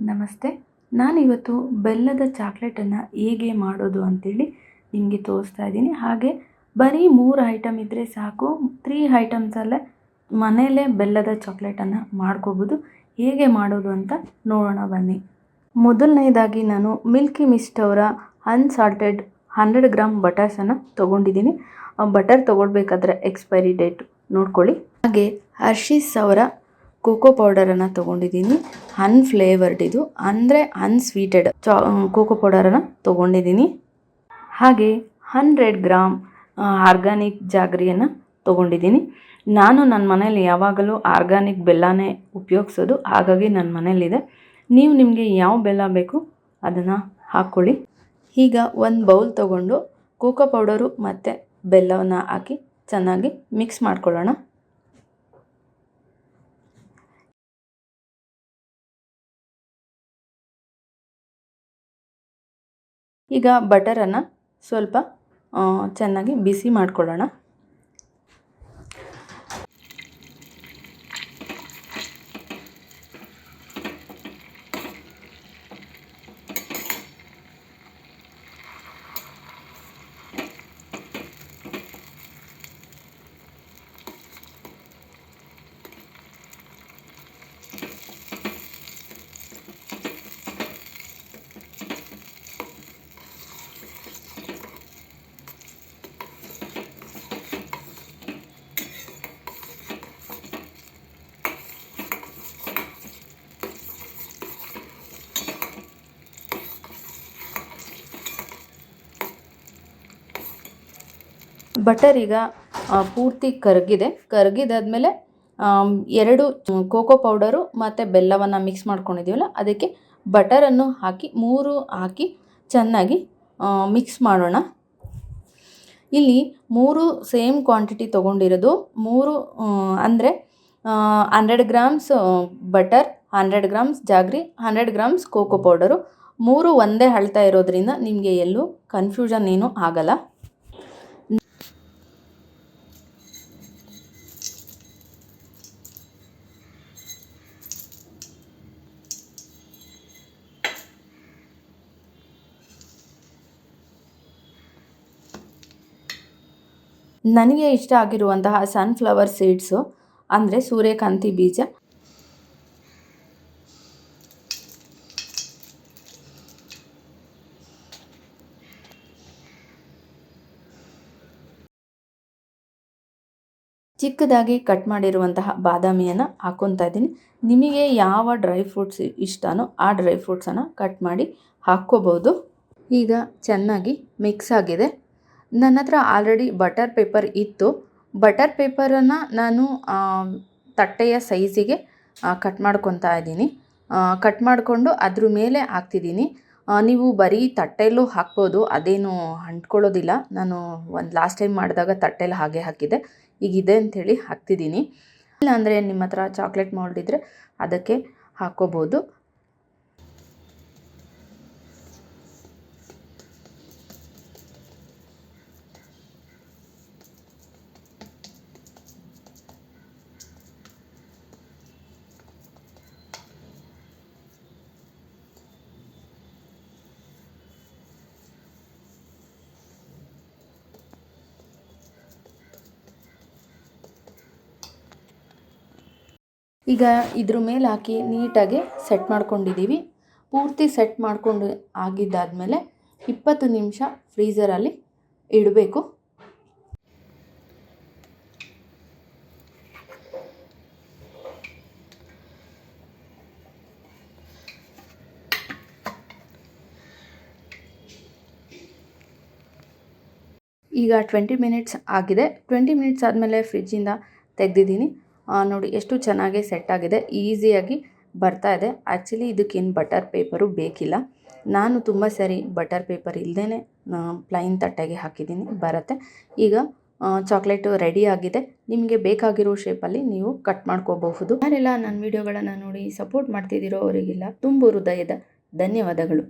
ನಮಸ್ತೆ. ನಾನಿವತ್ತು ಬೆಲ್ಲದ ಚಾಕ್ಲೇಟನ್ನು ಹೇಗೆ ಮಾಡೋದು ಅಂತೇಳಿ ನಿಮಗೆ ತೋರಿಸ್ತಾ ಇದ್ದೀನಿ. ಹಾಗೆ ಬರೀ 3 ಐಟಮ್ ಇದ್ದರೆ ಸಾಕು, 3 ಐಟಮ್ಸಲ್ಲೇ ಮನೆಯಲ್ಲೇ ಬೆಲ್ಲದ ಚಾಕ್ಲೇಟನ್ನು ಮಾಡ್ಕೋಬೋದು. ಹೇಗೆ ಮಾಡೋದು ಅಂತ ನೋಡೋಣ ಬನ್ನಿ. ಮೊದಲನೇದಾಗಿ ನಾನು ಮಿಲ್ಕಿ ಮಿಸ್ಟ್ ಅವರ ಅನ್ಸಾಲ್ಟೆಡ್ 100 ಗ್ರಾಮ್ ಬಟರ್ಸನ್ನು ತೊಗೊಂಡಿದ್ದೀನಿ. ಬಟರ್ ತೊಗೊಳ್ಬೇಕಾದ್ರೆ ಎಕ್ಸ್ಪೈರಿ ಡೇಟ್ ನೋಡ್ಕೊಳ್ಳಿ. ಹಾಗೆ ಹರ್ಷೀಸ್ ಅವರ ಕೋಕೋ ಪೌಡರನ್ನು ತೊಗೊಂಡಿದ್ದೀನಿ. ಅನ್ಫ್ಲೇವರ್ಡ್ ಇದು, ಅಂದರೆ ಅನ್ಸ್ವೀಟೆಡ್ ಕೋಕೋ ಪೌಡರನ್ನು ತೊಗೊಂಡಿದ್ದೀನಿ. ಹಾಗೆ 100 ಗ್ರಾಮ್ ಆರ್ಗ್ಯಾನಿಕ್ ಜಾಗರಿಯನ್ನು ತೊಗೊಂಡಿದ್ದೀನಿ. ನಾನು ನನ್ನ ಮನೇಲಿ ಯಾವಾಗಲೂ ಆರ್ಗ್ಯಾನಿಕ್ ಬೆಲ್ಲನೇ ಉಪಯೋಗಿಸೋದು, ಹಾಗಾಗಿ ನನ್ನ ಮನೇಲಿದೆ. ನೀವು ನಿಮಗೆ ಯಾವ ಬೆಲ್ಲ ಬೇಕು ಅದನ್ನು ಹಾಕ್ಕೊಳ್ಳಿ. ಈಗ ಒಂದು ಬೌಲ್ ತೊಗೊಂಡು ಕೋಕೋ ಪೌಡರು ಮತ್ತು ಬೆಲ್ಲವನ್ನು ಹಾಕಿ ಚೆನ್ನಾಗಿ ಮಿಕ್ಸ್ ಮಾಡ್ಕೊಳ್ಳೋಣ. ಈಗ ಬಟರನ್ನು ಸ್ವಲ್ಪ ಚೆನ್ನಾಗಿ ಬಿಸಿ ಮಾಡ್ಕೊಳ್ಳೋಣ. ಬಟರ್ ಈಗ ಪೂರ್ತಿ ಕರಗಿದಾದ್ಮೇಲೆ 2 ಕೋಕೋ ಪೌಡರು ಮತ್ತು ಬೆಲ್ಲವನ್ನು ಮಿಕ್ಸ್ ಮಾಡ್ಕೊಂಡಿದ್ದೀವಲ್ಲ, ಅದಕ್ಕೆ ಬಟರನ್ನು ಹಾಕಿ 3 ಹಾಕಿ ಚೆನ್ನಾಗಿ ಮಿಕ್ಸ್ ಮಾಡೋಣ. ಇಲ್ಲಿ 3 ಸೇಮ್ ಕ್ವಾಂಟಿಟಿ ತೊಗೊಂಡಿರೋದು. 3 ಅಂದರೆ 100 grams butter, 100 grams jaggery, 100 grams cocoa powder. 3 ಒಂದೇ ಅಳ್ತಾ ಇರೋದ್ರಿಂದ ನಿಮಗೆ ಎಲ್ಲೂ ಕನ್ಫ್ಯೂಷನ್ ಏನೂ ಆಗಲ್ಲ. ನನಗೆ ಇಷ್ಟ ಆಗಿರುವಂತಹ ಸನ್ಫ್ಲವರ್ ಸೀಡ್ಸು, ಅಂದರೆ ಸೂರ್ಯಕಾಂತಿ ಬೀಜ. ಚಿಕ್ಕದಾಗಿ ಕಟ್ ಮಾಡಿರುವಂತಹ ಬಾದಾಮಿಯನ್ನು ಹಾಕ್ಕೊತಾ ಇದ್ದೀನಿ. ನಿಮಗೆ ಯಾವ ಡ್ರೈ ಫ್ರೂಟ್ಸ್ ಇಷ್ಟನೋ ಆ ಡ್ರೈ ಫ್ರೂಟ್ಸನ್ನು ಕಟ್ ಮಾಡಿ ಹಾಕ್ಕೋಬೋದು. ಈಗ ಚೆನ್ನಾಗಿ ಮಿಕ್ಸ್ ಆಗಿದೆ. ನನ್ನ ಹತ್ರ ಆಲ್ರೆಡಿ ಬಟರ್ ಪೇಪರ್ ಇತ್ತು. ಬಟರ್ ಪೇಪರನ್ನು ನಾನು ತಟ್ಟೆಯ ಸೈಜಿಗೆ ಕಟ್ ಮಾಡ್ಕೊತಾ ಇದ್ದೀನಿ. ಕಟ್ ಮಾಡಿಕೊಂಡು ಅದ್ರ ಮೇಲೆ ಹಾಕ್ತಿದ್ದೀನಿ. ನೀವು ಬರೀ ತಟ್ಟೆಯಲ್ಲೂ ಹಾಕ್ಬೋದು, ಅದೇನು ಅಂಟ್ಕೊಳ್ಳೋದಿಲ್ಲ. ನಾನು ಲಾಸ್ಟ್ ಟೈಮ್ ಮಾಡಿದಾಗ ತಟ್ಟೆಯಲ್ಲಿ ಹಾಗೆ ಹಾಕಿದ್ದೆ. ಈಗ ಇದೆ ಅಂಥೇಳಿ ಹಾಕ್ತಿದ್ದೀನಿ. ಇಲ್ಲಾಂದರೆ ನಿಮ್ಮ ಹತ್ರ ಚಾಕ್ಲೇಟ್ ಮೌಲ್ಡ್ ಇದ್ದರೆ ಅದಕ್ಕೆ ಹಾಕ್ಕೋಬೋದು. ಈಗ ಇದ್ರ ಮೇಲೆ ಹಾಕಿ ನೀಟಾಗಿ ಸೆಟ್ ಮಾಡ್ಕೊಂಡಿದ್ದೀವಿ. ಪೂರ್ತಿ ಸೆಟ್ ಮಾಡ್ಕೊಂಡು ಆಗಿದ್ದಾದಮೇಲೆ 20 ನಿಮಿಷ ಫ್ರೀಝರಲ್ಲಿ ಇಡಬೇಕು. ಈಗ 20 ಮಿನಿಟ್ಸ್ ಆಗಿದೆ. 20 ಮಿನಿಟ್ಸ್ ಆದಮೇಲೆ ಫ್ರಿಜ್ಜಿಂದ ತೆಗೆದಿದ್ದೀನಿ. ನೋಡಿ ಎಷ್ಟು ಚೆನ್ನಾಗಿ ಸೆಟ್ ಆಗಿದೆ, ಈಸಿಯಾಗಿ ಬರ್ತಾ ಇದೆ. ಆ್ಯಕ್ಚುಲಿ ಇದಕ್ಕೇನು ಬಟರ್ ಪೇಪರು ಬೇಕಿಲ್ಲ. ನಾನು ತುಂಬ ಸರಿ ಬಟರ್ ಪೇಪರ್ ಇಲ್ಲದೇ ಪ್ಲೈನ್ ತಟ್ಟೆಗೆ ಹಾಕಿದ್ದೀನಿ, ಬರುತ್ತೆ. ಈಗ ಚಾಕ್ಲೇಟು ರೆಡಿ ಆಗಿದೆ. ನಿಮಗೆ ಬೇಕಾಗಿರೋ ಶೇಪಲ್ಲಿ ನೀವು ಕಟ್ ಮಾಡ್ಕೋಬಹುದು. ಯಾರೆಲ್ಲ ನನ್ನ ವಿಡಿಯೋಗಳನ್ನು ನೋಡಿ ಸಪೋರ್ಟ್ ಮಾಡ್ತಿದ್ದೀರೋ ಅವರಿಗೆಲ್ಲ ತುಂಬ ಹೃದಯದ ಧನ್ಯವಾದಗಳು.